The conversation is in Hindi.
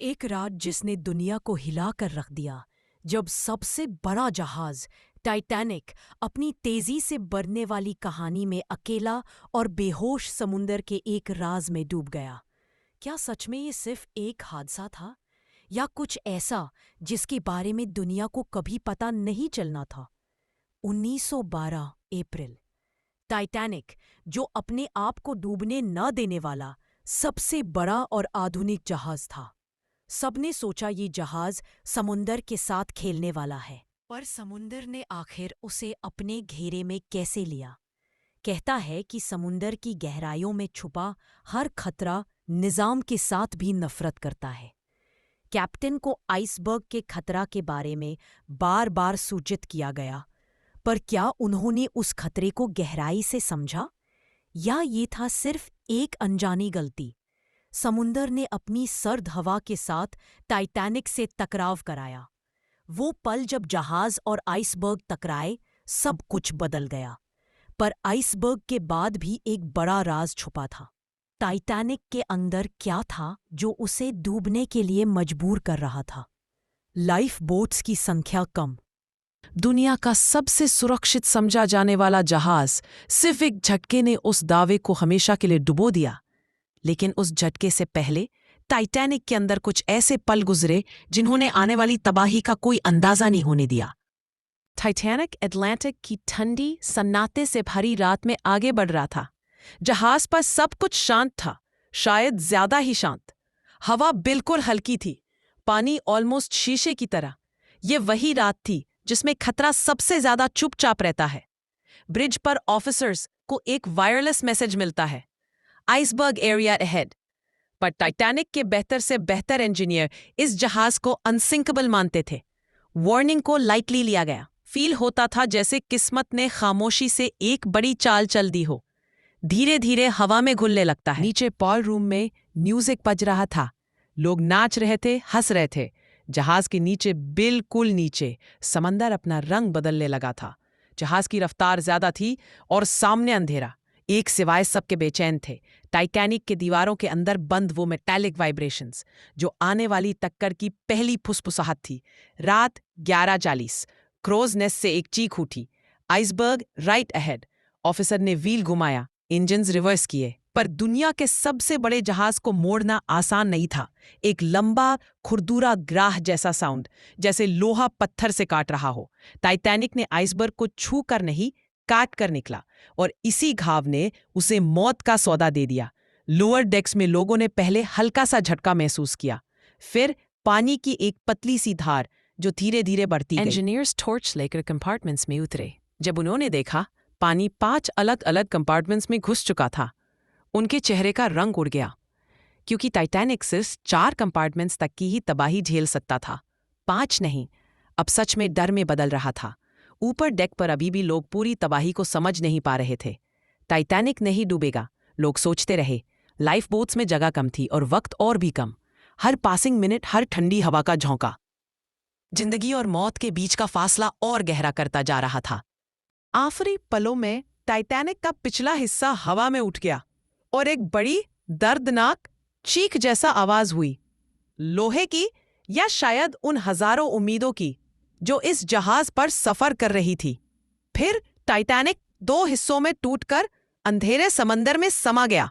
एक रात जिसने दुनिया को हिला कर रख दिया, जब सबसे बड़ा जहाज टाइटैनिक अपनी तेजी से बढ़ने वाली कहानी में अकेला और बेहोश समुंदर के एक राज में डूब गया। क्या सच में ये सिर्फ एक हादसा था, या कुछ ऐसा जिसके बारे में दुनिया को कभी पता नहीं चलना था? 1912 अप्रैल। टाइटैनिक, जो अपने आप को डूबने न देने वाला सबसे बड़ा और आधुनिक जहाज था। सबने सोचा ये जहाज समुंदर के साथ खेलने वाला है, पर समुंदर ने आखिर उसे अपने घेरे में कैसे लिया? कहता है कि समुंदर की गहराइयों में छुपा हर खतरा निजाम के साथ भी नफरत करता है। कैप्टन को आइसबर्ग के खतरा के बारे में बार बार सूचित किया गया, पर क्या उन्होंने उस खतरे को गहराई से समझा, या ये था सिर्फ एक अनजानी गलती? समुंदर ने अपनी सर्द हवा के साथ टाइटैनिक से टकराव कराया। वो पल जब जहाज और आइसबर्ग टकराए, सब कुछ बदल गया। पर आइसबर्ग के बाद भी एक बड़ा राज छुपा था। टाइटैनिक के अंदर क्या था जो उसे डूबने के लिए मजबूर कर रहा था? लाइफ बोट्स की संख्या कम। दुनिया का सबसे सुरक्षित समझा जाने वाला जहाज सिर्फ एक झटके ने उस दावे को हमेशा के लिए डुबो दिया। लेकिन उस झटके से पहले टाइटैनिक के अंदर कुछ ऐसे पल गुजरे जिन्होंने आने वाली तबाही का कोई अंदाजा नहीं होने दिया। टाइटैनिक अटलांटिक की ठंडी सन्नाटे से भरी रात में आगे बढ़ रहा था। जहाज पर सब कुछ शांत था, शायद ज्यादा ही शांत। हवा बिल्कुल हल्की थी, पानी ऑलमोस्ट शीशे की तरह। ये वही रात थी जिसमें खतरा सबसे ज्यादा चुपचाप रहता है। ब्रिज पर ऑफिसर्स को एक वायरलेस मैसेज मिलता है, आइसबर्ग एरिया अहेड। पर टाइटैनिक के बेहतर से बेहतर इंजीनियर इस जहाज को अनसिंकेबल मानते थे। वार्निंग को लाइटली लिया गया। फील होता था जैसे किस्मत ने खामोशी से एक बड़ी चाल चल दी हो। धीरे धीरे हवा में घुलने लगता है। नीचे पॉल रूम में म्यूजिक बज रहा था। लोग नाच रहे थे, हंस रहे थे। जहाज के नीचे, बिल्कुल नीचे, समंदर अपना रंग बदलने लगा था। जहाज की रफ्तार ज्यादा थी और सामने अंधेरा। एक सिवाय सबके बेचैन थे। टाइटैनिक के दीवारों के अंदर बंद वो मेटालिक वाइब्रेशंस जो आने वाली टक्कर की पहली फुसफुसाहट थी। रात 11:40। क्रोज नेस्ट से एक चीख उठी, आइसबर्ग राइट अहेड। ऑफिसर ने व्हील घुमाया, इंजन्स रिवर्स किए। पर दुनिया के सबसे बड़े जहाज को मोड़ना आसान नहीं था। एक लंबा खुरदुरा ग्राह जैसा साउंड, जैसे लोहा पत्थर से काट रहा हो। टाइटैनिक ने आइसबर्ग को छू कर नहीं, काट कर निकला, और इसी घाव ने उसे मौत का सौदा दे दिया। लोअर डेक्स में लोगों ने पहले हल्का सा झटका महसूस किया, फिर पानी की एक पतली सी धार जो धीरे धीरे बढ़ती गई। इंजीनियर्स टॉर्च लेकर कंपार्टमेंट्स में उतरे। जब उन्होंने देखा पानी 5 अलग अलग कंपार्टमेंट्स में घुस चुका था, उनके चेहरे का रंग उड़ गया, क्योंकि टाइटैनिक सिर्फ 4 कंपार्टमेंट्स तक की ही तबाही झेल सकता था, 5 नहीं। अब सच में डर में बदल रहा था। ऊपर डेक पर अभी भी लोग पूरी तबाही को समझ नहीं पा रहे थे। टाइटैनिक नहीं डूबेगा, लोग सोचते रहे। लाइफ बोट्स में जगह कम थी और वक्त और भी कम। हर पासिंग मिनट, हर ठंडी हवा का झोंका जिंदगी और मौत के बीच का फासला और गहरा करता जा रहा था। आखिरी पलों में टाइटैनिक का पिछला हिस्सा हवा में उठ गया और एक बड़ी दर्दनाक चीख जैसा आवाज हुई, लोहे की, या शायद उन हजारों उम्मीदों की जो इस जहाज पर सफर कर रही थी। फिर टाइटैनिक 2 हिस्सों में टूटकर अंधेरे समंदर में समा गया।